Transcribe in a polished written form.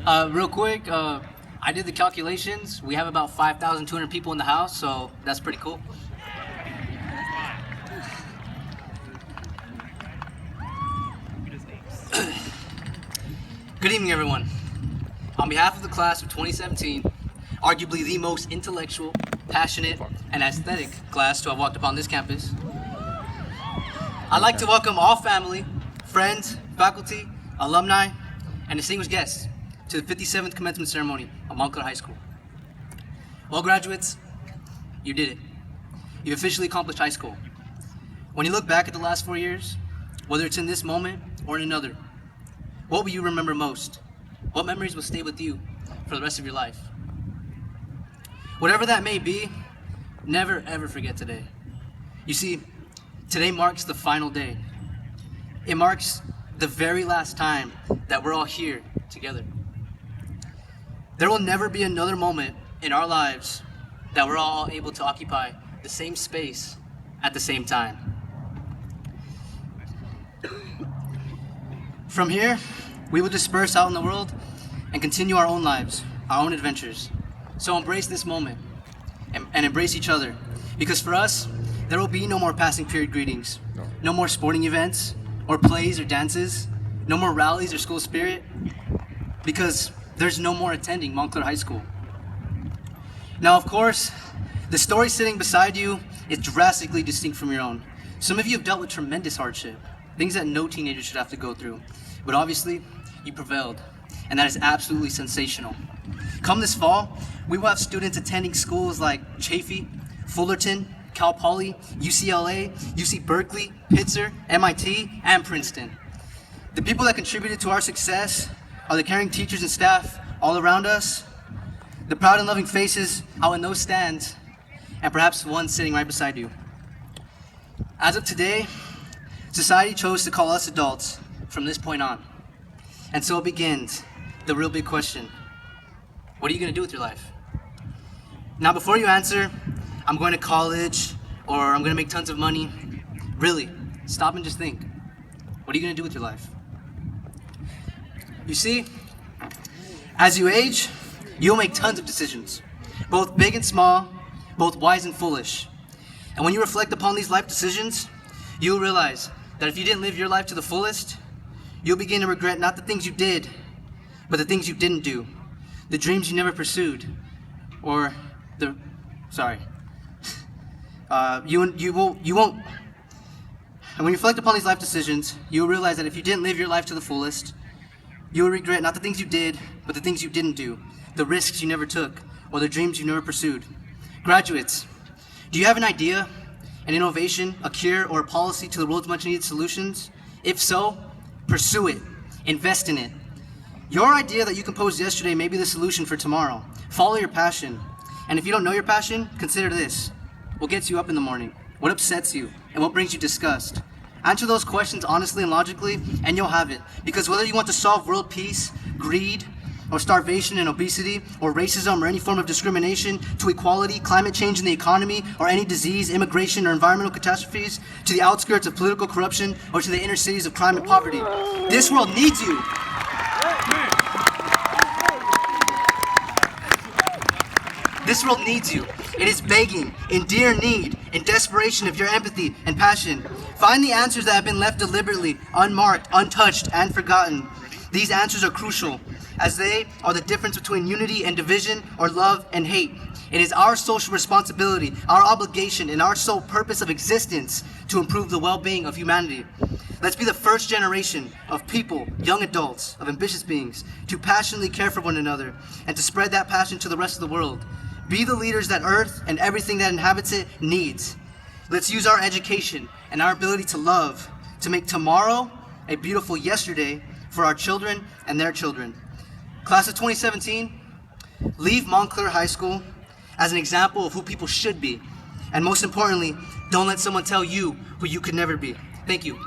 Real quick, I did the calculations. We have about 5,200 people in the house, so that's pretty cool. Good evening, everyone. On behalf of the class of 2017, arguably the most intellectual, passionate, and aesthetic class to have walked upon this campus, I'd like to welcome all family, friends, faculty, alumni, and distinguished guests to the 57th commencement ceremony of Montclair High School. Well, graduates, you did it. You officially accomplished high school. When you look back at the last 4 years, whether it's in this moment or in another, what will you remember most? What memories will stay with you for the rest of your life? Whatever that may be, never ever forget today. You see, today marks the final day. It marks the very last time that we're all here together. There will never be another moment in our lives that we're all able to occupy the same space at the same time. From here, we will disperse out in the world and continue our own lives, our own adventures. So embrace this moment and embrace each other, because for us, there will be no more passing period greetings, no more sporting events or plays or dances, no more rallies or school spirit, because there's no more attending Montclair High School. Now, of course, the story sitting beside you is drastically distinct from your own. Some of you have dealt with tremendous hardship, things that no teenager should have to go through, but obviously, you prevailed, and that is absolutely sensational. Come this fall, we will have students attending schools like Chaffey, Fullerton, Cal Poly, UCLA, UC Berkeley, Pitzer, MIT, and Princeton. The people that contributed to our success are the caring teachers and staff all around us, the proud and loving faces out in those stands, and perhaps one sitting right beside you. As of today, society chose to call us adults from this point on. And so it begins the real big question. What are you going to do with your life? Now, before you answer, I'm going to college, or I'm going to make tons of money, really, stop and just think. What are you going to do with your life? You see, as you age, you'll make tons of decisions, both big and small, both wise and foolish. And when you reflect upon these life decisions, you'll realize that if you didn't live your life to the fullest, you'll begin to regret not the things you did, but the things you didn't do, the dreams you never pursued, or you won't. And when you reflect upon these life decisions, you'll realize that if you didn't live your life to the fullest, you will regret not the things you did, but the things you didn't do, the risks you never took, or the dreams you never pursued. Graduates, do you have an idea, an innovation, a cure, or a policy to the world's much needed solutions? If so, pursue it. Invest in it. Your idea that you composed yesterday may be the solution for tomorrow. Follow your passion. And if you don't know your passion, consider this. What gets you up in the morning? What upsets you? And what brings you disgust? Answer those questions honestly and logically, and you'll have it. Because whether you want to solve world peace, greed, or starvation and obesity, or racism, or any form of discrimination, to equality, climate change in the economy, or any disease, immigration, or environmental catastrophes, to the outskirts of political corruption, or to the inner cities of crime and poverty, this world needs you. This world needs you. It is begging, in dear need, in desperation of your empathy and passion. Find the answers that have been left deliberately, unmarked, untouched, and forgotten. These answers are crucial, as they are the difference between unity and division, or love and hate. It is our social responsibility, our obligation, and our sole purpose of existence to improve the well-being of humanity. Let's be the first generation of people, young adults, of ambitious beings, to passionately care for one another and to spread that passion to the rest of the world. Be the leaders that Earth and everything that inhabits it needs. Let's use our education and our ability to love to make tomorrow a beautiful yesterday for our children and their children. Class of 2017, leave Montclair High School as an example of who people should be. And most importantly, don't let someone tell you who you could never be. Thank you.